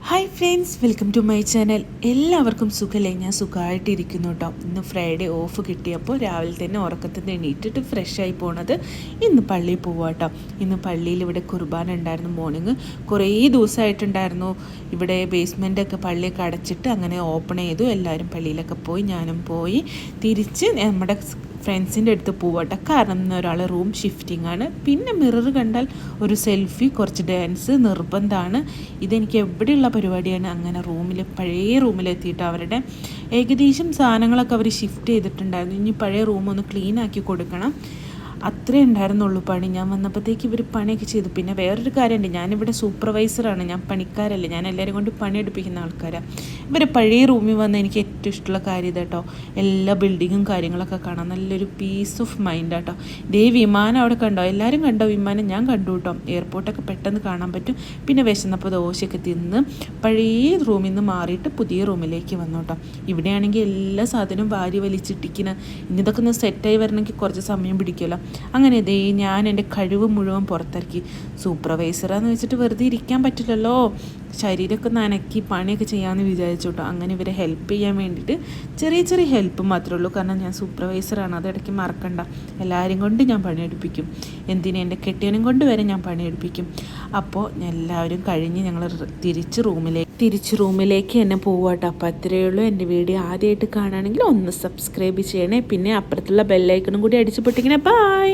Hi friends, welcome to my channel. എല്ലാവർക്കും സുഖമല്ലേ? ഞാൻ സുഖമായിട്ടിരിക്കുന്നു കേട്ടോ. ഇന്ന് ഫ്രൈഡേ ഓഫ് കിട്ടിയപ്പോൾ രാവിലെ തന്നെ ഉറക്കത്തിൽ നിന്ന് എണീറ്റിട്ട് ഫ്രഷായി പോണത് ഇന്ന് പള്ളിയിൽ പോവാം കേട്ടോ. ഇന്ന് പള്ളിയിൽ ഇവിടെ കുർബാന ഉണ്ടായിരുന്നു. മോർണിംഗ് കുറേ ദിവസമായിട്ടുണ്ടായിരുന്നു. ഇവിടെ ബേസ്മെൻറ്റൊക്കെ പള്ളിയൊക്കെ അടച്ചിട്ട് അങ്ങനെ ഓപ്പൺ ചെയ്തു. എല്ലാവരും പള്ളിയിലൊക്കെ പോയി, ഞാനും പോയി. തിരിച്ച് നമ്മുടെ ഫ്രണ്ട്സിൻ്റെ അടുത്ത് പോവട്ടെ. കാരണം ഇന്ന് ഒരാൾ റൂം ഷിഫ്റ്റിംഗ് ആണ്. പിന്നെ മിറർ കണ്ടാൽ ഒരു സെൽഫി, കുറച്ച് ഡാൻസ് നിർബന്ധമാണ്. ഇതെനിക്ക് എവിടെയുള്ള പരിപാടിയാണ്. അങ്ങനെ പഴയ റൂമിലെത്തിയിട്ട് അവരുടെ ഏകദേശം സാധനങ്ങളൊക്കെ അവർ ഷിഫ്റ്റ് ചെയ്തിട്ടുണ്ടായിരുന്നു. ഇനി പഴയ റൂമൊന്ന് ക്ലീൻ ആക്കി കൊടുക്കണം. അത്രേ ഉണ്ടായിരുന്നുള്ളൂ പണി. ഞാൻ വന്നപ്പോഴത്തേക്ക് ഇവർ പണിയൊക്കെ ചെയ്തു. പിന്നെ വേറൊരു കാര്യമുണ്ട്, ഞാനിവിടെ സൂപ്പർവൈസറാണ്, ഞാൻ പണിക്കാരല്ല. ഞാൻ എല്ലാവരും കൊണ്ട് പണിയെടുപ്പിക്കുന്ന ആൾക്കാരാണ്. ഇവർ പഴയ റൂമിൽ വന്ന് എനിക്ക് ഏറ്റവും ഇഷ്ടമുള്ള കാര്യം ഇതാട്ടോ, എല്ലാ ബിൽഡിങ്ങും കാര്യങ്ങളൊക്കെ കാണാം. നല്ലൊരു പീസ് ഓഫ് മൈൻഡ് ആട്ടോ. ഇതേ വിമാനം അവിടെ കണ്ടോ? എല്ലാവരും കണ്ടോ വിമാനം? ഞാൻ കണ്ടു കേട്ടോ. എയർപോർട്ടൊക്കെ പെട്ടെന്ന് കാണാൻ പറ്റും. പിന്നെ വിശന്നപ്പോൾ ദോശയൊക്കെ തിന്ന് പഴയ റൂമിൽ നിന്ന് മാറിയിട്ട് പുതിയ റൂമിലേക്ക് വന്നു കേട്ടോ. ഇവിടെയാണെങ്കിൽ എല്ലാ സാധനവും വാരി വലിച്ചിട്ടിക്കുന്ന. ഇനി ഇതൊക്കെ ഒന്ന് സെറ്റായി വരണമെങ്കിൽ കുറച്ച് സമയം പിടിക്കുമല്ലോ. അങ്ങനെ ഇതേ ഞാൻ എൻ്റെ കഴിവ് മുഴുവൻ പുറത്തിറക്കി. സൂപ്പർവൈസറാന്ന് വെച്ചിട്ട് വെറുതെ ഇരിക്കാൻ പറ്റില്ലല്ലോ. ശരീരമൊക്കെ നനക്കി പണിയൊക്കെ ചെയ്യാമെന്ന് വിചാരിച്ചു കേട്ടോ. അങ്ങനെ ഇവരെ ഹെൽപ്പ് ചെയ്യാൻ വേണ്ടിയിട്ട് ചെറിയ ചെറിയ ഹെൽപ്പ് മാത്രമേ ഉള്ളൂ. കാരണം ഞാൻ സൂപ്പർവൈസറാണ്, അതിടയ്ക്ക് മറക്കണ്ട. എല്ലാവരും കൊണ്ട് ഞാൻ പണിയെടുപ്പിക്കും. എന്തിനും എൻ്റെ കെട്ടിയവനും കൊണ്ട് വരെ ഞാൻ പണിയെടുപ്പിക്കും. അപ്പോൾ എല്ലാവരും കഴിഞ്ഞ് ഞങ്ങൾ തിരിച്ച് റൂമിലേക്ക് തന്നെ പോവാട്ടോ. അപ്പോൾ അത്രയേ ഉള്ളൂ. എൻ്റെ വീഡിയോ ആദ്യമായിട്ട് കാണുകയാണെങ്കിൽ ഒന്ന് സബ്സ്ക്രൈബ് ചെയ്യണേ. പിന്നെ അപ്പുറത്തുള്ള ബെല്ലൈക്കണും കൂടി അടിച്ച് പൊട്ടിക്കണേ. ബൈ.